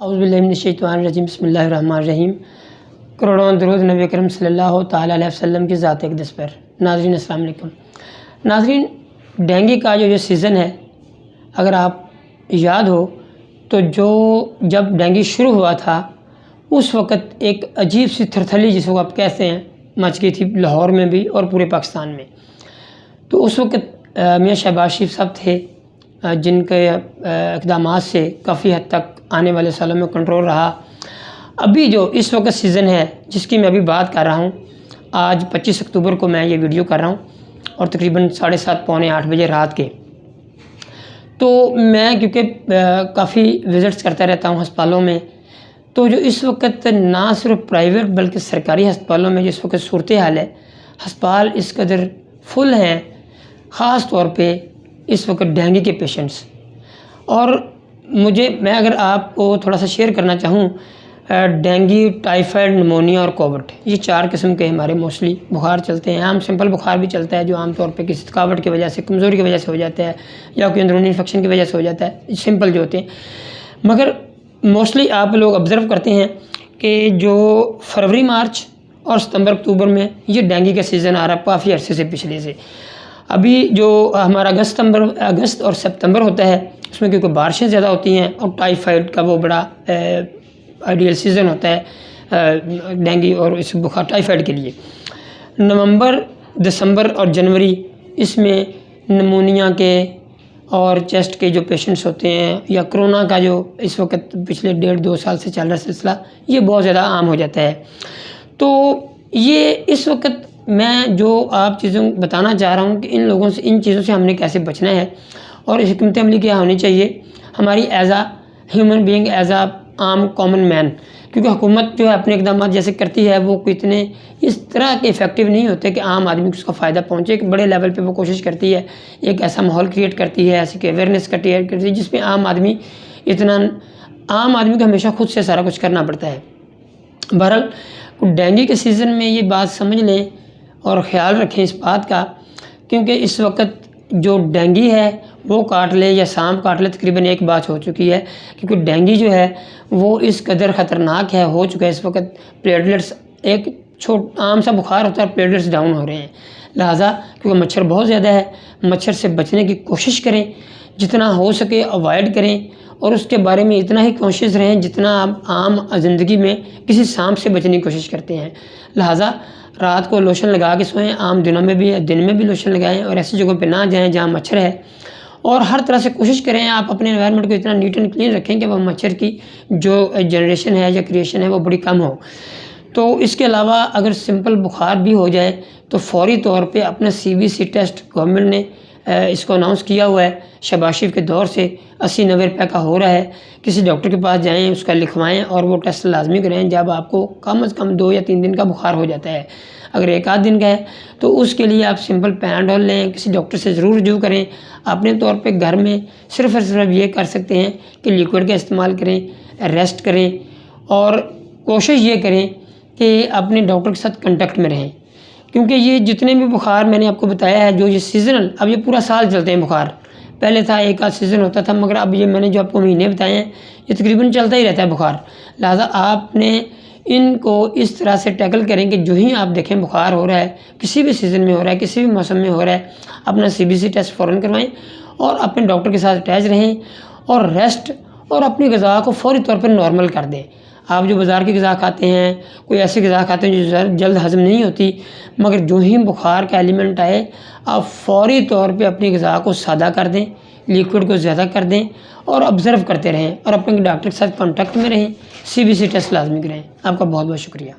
اعوذ باللہ من الشیطان الرجیم بسم اللہ الرحمن الرحیم۔ کروڑوں درود نبی اکرم صلی اللہ تعالیٰ علیہ وسلم کی ذات اقدس پر۔ ناظرین السلام علیکم۔ ناظرین، ڈینگی کا جو سیزن ہے، اگر آپ یاد ہو تو جب ڈینگی شروع ہوا تھا اس وقت ایک عجیب سی تھرتھلی، جس کو آپ کہتے ہیں، مچ گئی تھی لاہور میں بھی اور پورے پاکستان میں۔ تو اس وقت میاں شہباز شریف صاحب تھے جن کے اقدامات سے کافی حد تک آنے والے سالوں میں کنٹرول رہا۔ ابھی جو اس وقت سیزن ہے جس کی میں ابھی بات کر رہا ہوں، آج 25 اکتوبر کو میں یہ ویڈیو کر رہا ہوں اور تقریباً 7:30 پونے 8 بجے رات کے۔ تو میں کیونکہ کافی وزٹس کرتا رہتا ہوں ہسپتالوں میں، تو جو اس وقت نہ صرف پرائیویٹ بلکہ سرکاری ہسپتالوں میں جس وقت صورتحال ہے، ہسپتال اس قدر فل ہیں، خاص طور پہ اس وقت ڈینگی کے پیشنٹس۔ اور میں اگر آپ کو تھوڑا سا شیئر کرنا چاہوں، ڈینگی، ٹائیفائڈ، نمونیا اور کووڈ، یہ 4 قسم کے ہمارے موسٹلی بخار چلتے ہیں۔ عام سمپل بخار بھی چلتا ہے جو عام طور پہ کسی تھکاوٹ کی وجہ سے، کمزوری کی وجہ سے ہو جاتا ہے یا کوئی اندرونی انفیکشن کی وجہ سے ہو جاتا ہے، سمپل جو ہوتے ہیں۔ مگر موسٹلی آپ لوگ آبزرو کرتے ہیں کہ جو فروری، مارچ اور ستمبر، اکتوبر میں یہ ڈینگی کا سیزن آ رہا ہے کافی عرصے سے، پچھلے سے۔ ابھی جو ہمارا اگست اور سپتمبر ہوتا ہے، اس میں کیونکہ بارشیں زیادہ ہوتی ہیں اور ٹائیفائڈ کا وہ بڑا آئیڈیل سیزن ہوتا ہے ڈینگی اور اس بخار ٹائیفائڈ کے لیے۔ نومبر، دسمبر اور جنوری، اس میں نمونیا کے اور چیسٹ کے جو پیشنٹس ہوتے ہیں، یا کرونا کا جو اس وقت پچھلے 1.5-2 سال سے چل رہا سلسلہ، یہ بہت زیادہ عام ہو جاتا ہے۔ تو یہ اس وقت میں جو آپ چیزوں بتانا چاہ رہا ہوں کہ ان چیزوں سے ہم نے کیسے بچنا ہے اور حکمت عملی کیا ہونی چاہیے ہماری as a human being, as a عام کامن مین۔ کیونکہ حکومت جو ہے اپنے اقدامات جیسے کرتی ہے وہ کوئی اتنے اس طرح کے افیکٹو نہیں ہوتے کہ عام آدمی کو اس کا فائدہ پہنچے۔ ایک بڑے لیول پہ وہ کوشش کرتی ہے، ایک ایسا ماحول کریٹ کرتی ہے، ایسی کہ اویئرنیس کرتی ہے جس میں عام آدمی کو ہمیشہ خود سے سارا کچھ کرنا پڑتا ہے۔ بہرحال ڈینگی کے سیزن میں یہ بات سمجھ لیں اور خیال رکھیں اس بات کا، کیونکہ اس وقت جو ڈینگی ہے وہ کاٹ لے یا سانپ کاٹ لے، تقریباً ایک بات ہو چکی ہے، کیونکہ ڈینگی جو ہے وہ اس قدر خطرناک ہو چکا ہے اس وقت۔ پلیٹلیٹس، ایک عام سا بخار ہوتا ہے، پلیٹلیٹس ڈاؤن ہو رہے ہیں۔ لہٰذا کیونکہ مچھر بہت زیادہ ہے، مچھر سے بچنے کی کوشش کریں، جتنا ہو سکے اوائڈ کریں، اور اس کے بارے میں اتنا ہی کانشیس رہیں جتنا آپ عام زندگی میں کسی سانپ سے بچنے کی کوشش کرتے ہیں۔ لہٰذا رات کو لوشن لگا کے سوئیں، عام دنوں میں بھی، دن میں بھی لوشن لگائیں، اور ایسی جگہوں پہ نہ جائیں جہاں مچھر ہے۔ اور ہر طرح سے کوشش کریں آپ اپنے انوائرمنٹ کو اتنا نیٹ اینڈ کلین رکھیں کہ وہ مچھر کی جو جنریشن ہے یا کریشن ہے وہ بڑی کم ہو۔ تو اس کے علاوہ اگر سمپل بخار بھی ہو جائے تو فوری طور پہ اپنا CBC ٹیسٹ، گورنمنٹ نے اس کو اناؤنس کیا ہوا ہے، شہباز شریف کے دور سے 80-90 روپے کا ہو رہا ہے۔ کسی ڈاکٹر کے پاس جائیں، اس کا لکھوائیں اور وہ ٹیسٹ لازمی کریں جب آپ کو کم از کم 2 یا 3 دن کا بخار ہو جاتا ہے۔ اگر 1-8 دن کا ہے تو اس کے لیے آپ سمپل پیناڈول لیں، کسی ڈاکٹر سے ضرور رجوع کریں۔ اپنے طور پہ گھر میں صرف یہ کر سکتے ہیں کہ لیکوڈ کا استعمال کریں، ریسٹ کریں، اور کوشش یہ کریں کہ اپنے ڈاکٹر کے ساتھ کنٹیکٹ میں رہیں، کیونکہ یہ جتنے بھی بخار میں نے آپ کو بتایا ہے، جو یہ سیزنل، اب یہ پورا سال چلتے ہیں بخار۔ پہلے تھا 1-8 سیزن ہوتا تھا، مگر اب یہ میں نے جو آپ کو مہینے بتائے ہیں یہ تقریباً چلتا ہی رہتا ہے بخار۔ لہٰذا آپ نے ان کو اس طرح سے ٹیکل کریں کہ جو ہی آپ دیکھیں بخار ہو رہا ہے، کسی بھی سیزن میں ہو رہا ہے، کسی بھی موسم میں ہو رہا ہے، اپنا CBC ٹیسٹ فوراً کروائیں اور اپنے ڈاکٹر کے ساتھ اٹیچ رہیں، اور ریسٹ اور اپنی غذا کو فوری طور پر نارمل کر دیں۔ آپ جو بازار کی غذا کھاتے ہیں، کوئی ایسی غذا کھاتے ہیں جو جلد ہضم نہیں ہوتی، مگر جو ہی بخار کا ایلیمنٹ آئے آپ فوری طور پہ اپنی غذا کو سادہ کر دیں، لیکوڈ کو زیادہ کر دیں، اور آبزرو کرتے رہیں، اور اپنے ڈاکٹر کے ساتھ کانٹیکٹ میں رہیں، CBC ٹیسٹ لازمی کریں۔ آپ کا بہت بہت شکریہ۔